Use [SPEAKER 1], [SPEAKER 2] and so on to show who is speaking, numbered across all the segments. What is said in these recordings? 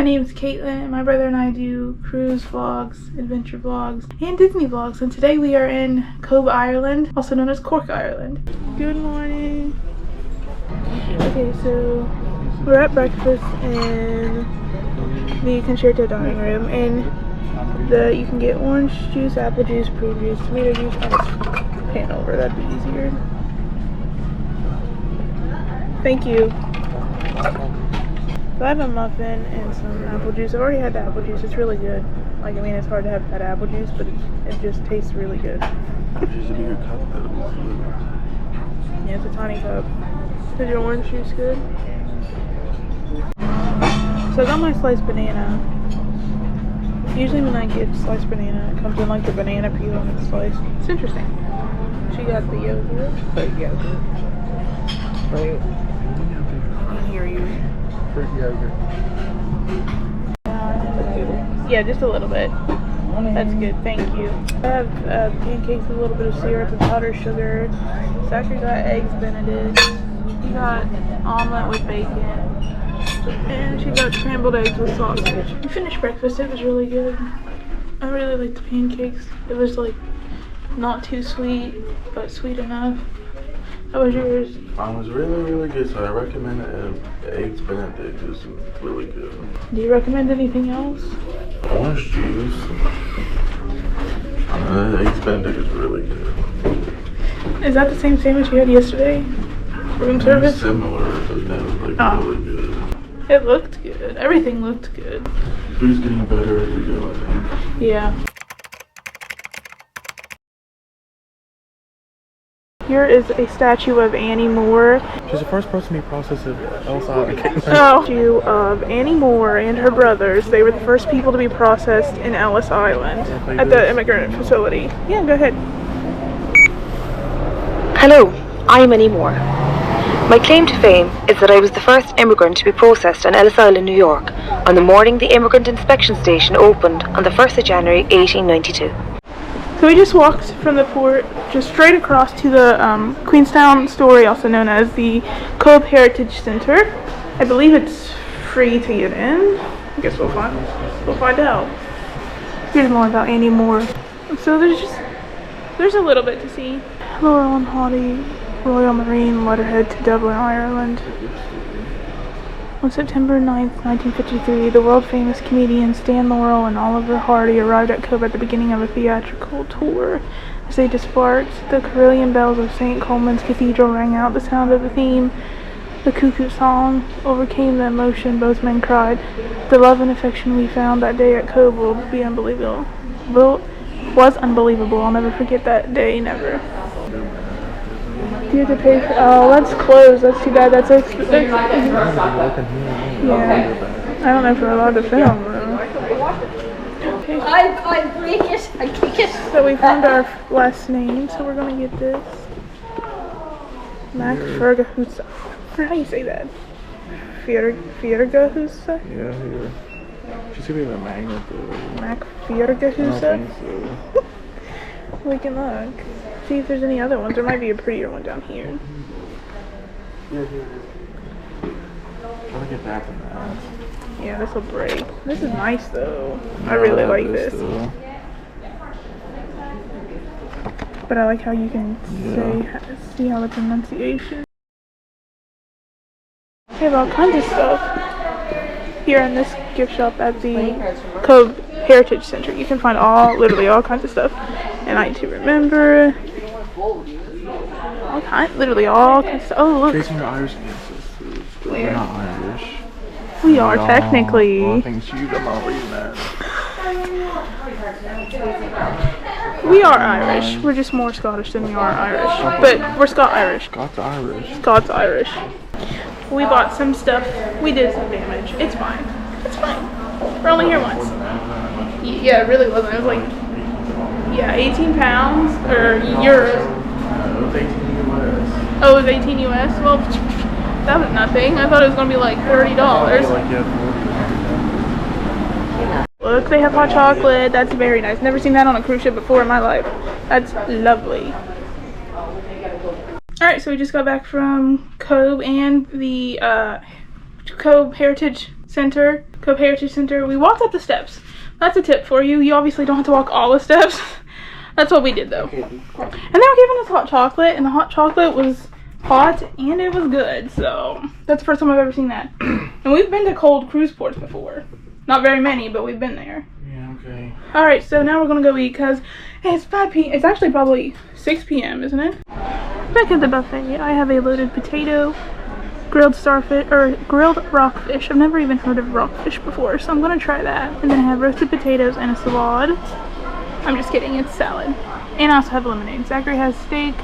[SPEAKER 1] name is Caitlin, and my brother and I do cruise vlogs, adventure vlogs, and Disney vlogs. And today we are in Cobh, Ireland, also known as Cork, Ireland. Good morning. Okay, so we're at breakfast in the concerto dining room, and you can get orange juice, apple juice, prune juice, tomato juice. I'll just pan over, that'd be easier. Thank you. So I have a muffin and some apple juice. I've already had the apple juice. It's really good. Like, I mean, it's hard to have bad apple juice, but it just tastes really good.
[SPEAKER 2] There's a bigger cup though.
[SPEAKER 1] Yeah, it's a tiny cup. Is your orange juice good? So I got my sliced banana. Usually when I get sliced banana, it comes in like the banana peel and it's sliced. It's interesting. She got the yogurt. Fake yogurt. Right. I can hear you.
[SPEAKER 2] Fruit yogurt.
[SPEAKER 1] Yeah, just a little bit. That's good, thank you. I have pancakes with a little bit of syrup and powdered sugar. Zachary got eggs Benedict. He got omelet with bacon. And she got scrambled eggs with sausage. We finished breakfast, it was really good. I really liked the pancakes. It was like not too sweet, but sweet enough. How was yours?
[SPEAKER 2] Mine was really good, so I recommend it. Eggs Benedict is really good.
[SPEAKER 1] Do you recommend anything else?
[SPEAKER 2] Orange juice. Eggs Benedict is really good.
[SPEAKER 1] Is that the same sandwich you had yesterday? Room service?
[SPEAKER 2] Similar, but that was like really good.
[SPEAKER 1] It looked good. Everything looked good.
[SPEAKER 2] Food's getting better as we go, I think.
[SPEAKER 1] Yeah. Here is a statue of Annie Moore.
[SPEAKER 2] She's the first person to be processed at Ellis Island.
[SPEAKER 1] Statue of Annie Moore and her brothers. They were the first people to be processed in Ellis Island at the immigrant facility. Yeah, go ahead.
[SPEAKER 3] Hello, I'm Annie Moore. My claim to fame is that I was the first immigrant to be processed on Ellis Island, New York, on the morning the immigrant inspection station opened on the 1st of January 1892.
[SPEAKER 1] So we just walked from the port just straight across to the Queenstown Story, also known as the Cobh Heritage Center. I believe it's free to get in. I guess we'll find out. Here's more about Annie Moore. So there's a little bit to see. Laurel and Hardy, Royal Marine letterhead to Dublin, Ireland. On September 9th, 1953, the world-famous comedians Stan Laurel and Oliver Hardy arrived at Cobh at the beginning of a theatrical tour. As they disembarked, the carillon bells of St. Colman's Cathedral rang out. The sound of the theme, the cuckoo song, overcame the emotion. Both men cried. The love and affection we found that day at Cobh will be unbelievable. Was unbelievable. I'll never forget that day, never. Do you have to pay for? Oh, that's closed. That's too bad. That's expensive. Yeah. I don't know if we're allowed to film though. Okay.
[SPEAKER 4] I'll break it. I kick it.
[SPEAKER 1] So we found our last name, so we're gonna get this. Mac Fergusons. How do you say that? Fergusons?
[SPEAKER 2] Yeah, here. She's gonna be a magnet though.
[SPEAKER 1] Mac Fergusons?
[SPEAKER 2] I don't think so.
[SPEAKER 1] We can look. See if there's any other ones. There might be a prettier one down here.
[SPEAKER 2] Yeah, here. Try to get back in that.
[SPEAKER 1] Yeah, this will break. This is nice though. I really like this. But I like how you can see how the pronunciation. They have all kinds of stuff here in this gift shop at the Cobh Heritage Center. You can find literally all kinds of stuff. And I to remember. Literally all kinds of stuff. Oh, look.
[SPEAKER 2] Tracing your Irish ancestors. We're not Irish.
[SPEAKER 1] We are technically.
[SPEAKER 2] Well, I think I'm not reading that.
[SPEAKER 1] We are Irish. We're just more Scottish than we are Irish. But we're Scot-Irish.
[SPEAKER 2] Scots-Irish.
[SPEAKER 1] Scots-Irish. We bought some stuff. We did some damage. It's fine. It's fine. We're only here once. Yeah, it really wasn't. It was like, 18 pounds or euros.
[SPEAKER 2] It was 18 US.
[SPEAKER 1] Oh, it was 18 US? Well, that was nothing. I thought it was going to be like $30. Look, they have hot chocolate. That's very nice. Never seen that on a cruise ship before in my life. That's lovely. Alright, so we just got back from Cobh and the Cobh Heritage Center. Cobh Heritage Center. We walked up the steps. That's a tip for you. You obviously don't have to walk all the steps. That's what we did though. And they were giving us hot chocolate, and the hot chocolate was hot and it was good. So that's the first time I've ever seen that. And we've been to cold cruise ports before. Not very many, but we've been there.
[SPEAKER 2] Yeah, okay.
[SPEAKER 1] Alright, so now we're gonna go eat because it's 5 p.m. It's actually probably 6 p.m., isn't it? Back at the buffet, I have a loaded potato, grilled starfish, or grilled rockfish. I've never even heard of rockfish before, so I'm gonna try that. And then I have roasted potatoes and a salad. I'm just kidding, it's salad. And I also have lemonade. Zachary has steak,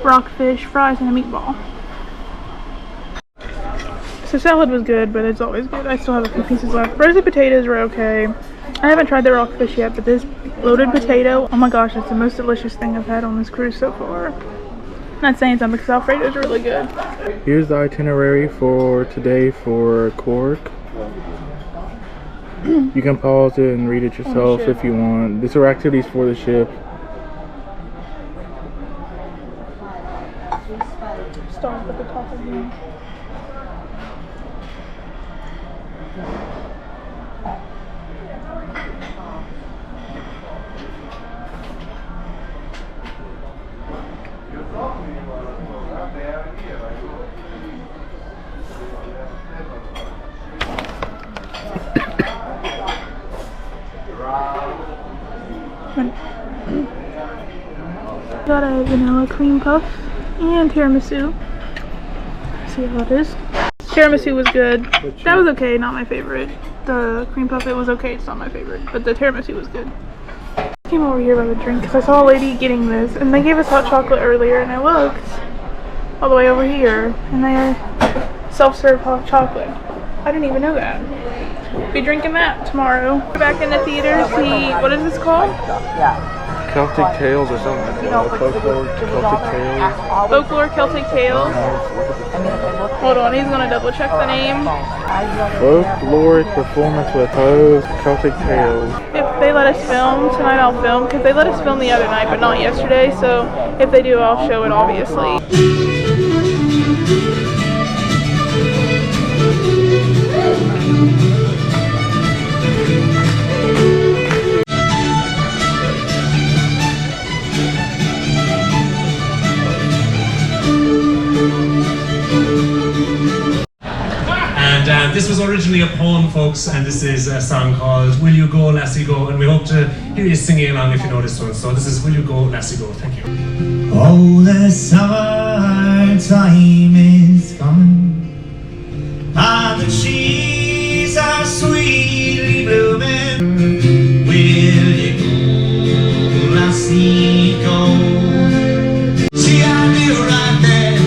[SPEAKER 1] rockfish, fries, and a meatball. So salad was good, but it's always good. I still have a few pieces left. Roasted potatoes were okay. I haven't tried the rockfish yet, but this loaded potato, oh my gosh, it's the most delicious thing I've had on this cruise so far. Not saying something because Alfredo's really good.
[SPEAKER 2] Here's the itinerary for today for Cork. You can pause it and read it yourself if you want. These are activities for the ship.
[SPEAKER 1] Start at the top of the... Got a vanilla cream puff and tiramisu. See how that is. Tiramisu was good. That was okay, not my favorite. The cream puff, it was okay, it's not my favorite. But the tiramisu was good. I came over here by the drink because I saw a lady getting this. And they gave us hot chocolate earlier and I looked all the way over here. And they are self-serve hot chocolate. I didn't even know that. Be drinking that tomorrow. We're back in the theater, see, what is this called?
[SPEAKER 2] Celtic Tales or something like that. Folkloric Celtic Tales.
[SPEAKER 1] Folkloric Celtic Tales. Hold on, he's gonna double check the name.
[SPEAKER 2] Folkloric Performance with Host Celtic Tales.
[SPEAKER 1] If they let us film tonight, I'll film because they let us film the other night, but not yesterday. So if they do, I'll show it obviously.
[SPEAKER 5] And this was originally a poem, folks, and this is a song called Will You Go, Lassie Go, and we hope to hear you singing along if you know this one. So this is Will You Go, Lassie Go. Thank you.
[SPEAKER 6] Oh, the summer time is gone, and the trees are sweetly blooming. Will you go, lassie, go? See, I knew right there,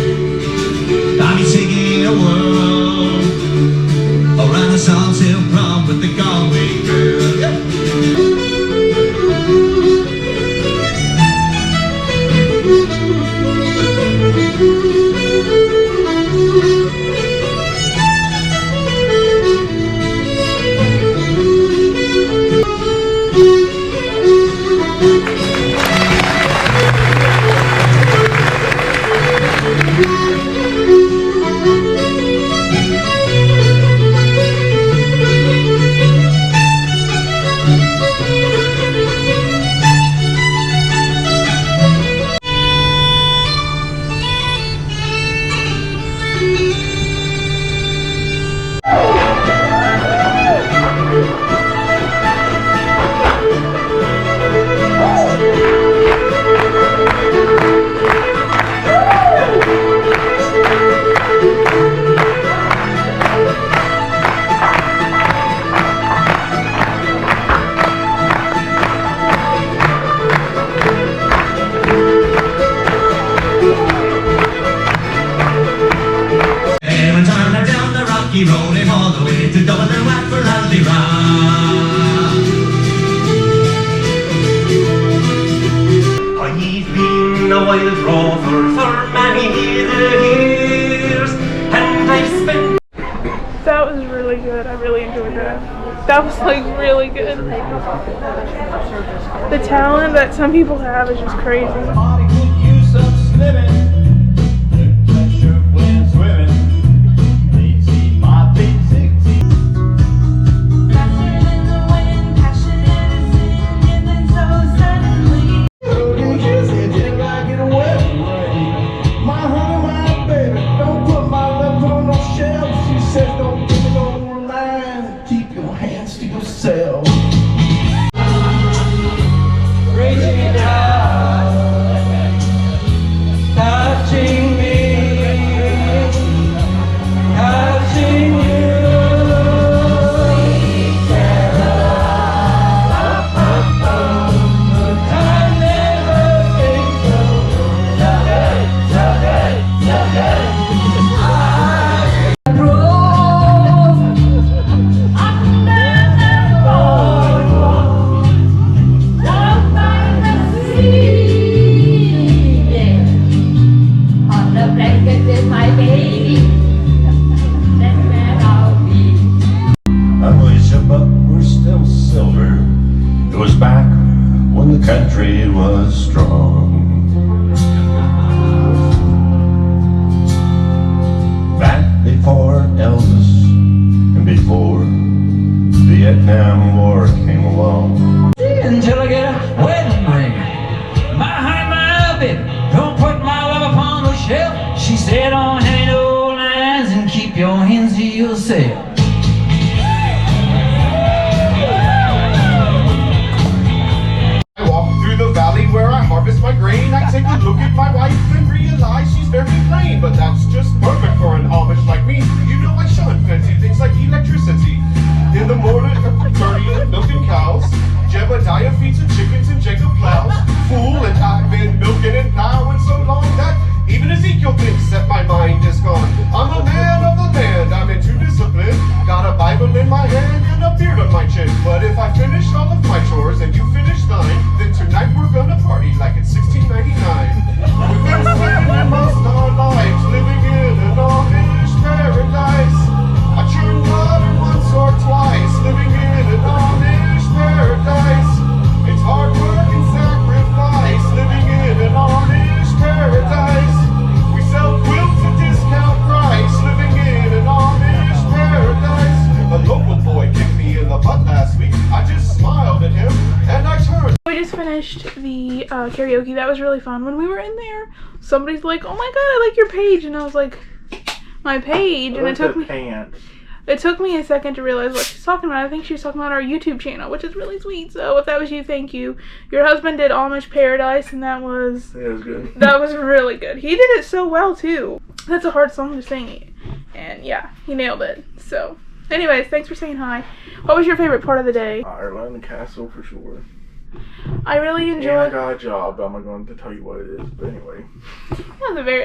[SPEAKER 6] I'll be taking a whirl around the Salt Hill prom with the Galway girl. Yeah. Rolling all the way to Dublin and Watford and I've been a wild rover for many years, and I've spent...
[SPEAKER 1] That was really good. I really enjoyed that. That was like really good. The talent that some people have is just crazy.
[SPEAKER 2] damn war came along.
[SPEAKER 7] Until I get a wedding ring. My honey, my baby, don't put my love upon the shelf. She said, don't hang no lines and keep your hands to yourself.
[SPEAKER 2] I walk through the valley where I harvest my grain. I take a look at my wife and realize she's very plain. But that's just perfect for an Amish like me. You know I shun fancy things like electricity. In the morning, dirty and milking cows. Jebediah feeds the chickens and Jacob plows. Fool, and I've been milking and plowing so long that even Ezekiel thinks that my mind is gone. I'm a man of the land, I'm into discipline. Got a Bible in my hand and a beard on my chin. But if I finish all of my chores and you finish thine, then tonight we're gonna party like it's 1699. We've been spending most our lives living in an Amish paradise. I churned water once or twice, living in an Amish paradise. It's hard work and sacrifice, living in an Amish paradise. We sell quilts at discount price, living in an Amish paradise. A local boy kicked me in the butt last week. I just smiled at him and I turned.
[SPEAKER 1] We just finished the karaoke. That was really fun. When we were in there, somebody's like, "Oh my god, I like your page," and I was like, "My page," and it took me a second to realize what she's talking about. I think she's talking about our YouTube channel, which is really sweet. So if that was you, thank you. Your husband did Amish Paradise, and that was
[SPEAKER 2] good.
[SPEAKER 1] That was really good. He did it so well too. That's a hard song to sing, and yeah, he nailed it. So, anyways, thanks for saying hi. What was your favorite part of the day?
[SPEAKER 2] Ireland Castle for sure.
[SPEAKER 1] I really
[SPEAKER 2] And I
[SPEAKER 1] enjoyed.
[SPEAKER 2] got a job. I'm not going to tell you what it is, but anyway.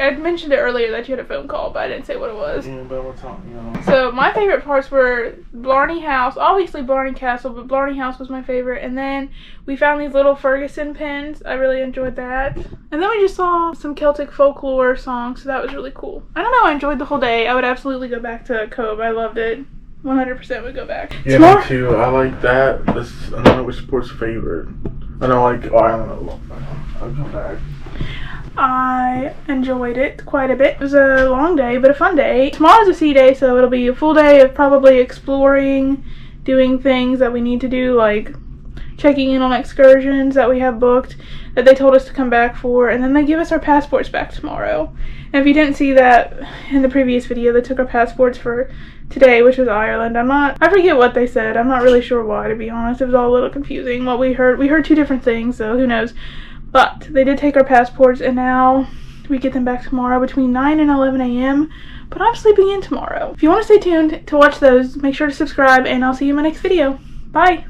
[SPEAKER 1] I mentioned it earlier that you had a phone call, but I didn't say what it was.
[SPEAKER 2] Yeah, but what's on, you know.
[SPEAKER 1] So my favorite parts were Blarney House, obviously Blarney Castle, but Blarney House was my favorite. And then we found these little Ferguson pins. I really enjoyed that. And then we just saw some Celtic folklore songs, so that was really cool. I don't know, I enjoyed the whole day. I would absolutely go back to Cobh. I loved it. 100% would go back.
[SPEAKER 2] Yeah, me too. I like that. I don't know which sport's favorite. I don't like. Oh, I don't know. I'll come back.
[SPEAKER 1] I enjoyed it quite a bit. It was a long day, but a fun day. Tomorrow's a sea day, so it'll be a full day of probably exploring, doing things that we need to do, like checking in on excursions that we have booked that they told us to come back for, and then they give us our passports back tomorrow. And if you didn't see that in the previous video, they took our passports for today, which was Ireland. I forget what they said. I'm not really sure why, to be honest. It was all a little confusing what we heard. We heard two different things, so who knows. But they did take our passports, and now we get them back tomorrow between 9 and 11 a.m. But I'm sleeping in tomorrow. If you want to stay tuned to watch those, make sure to subscribe, and I'll see you in my next video. Bye!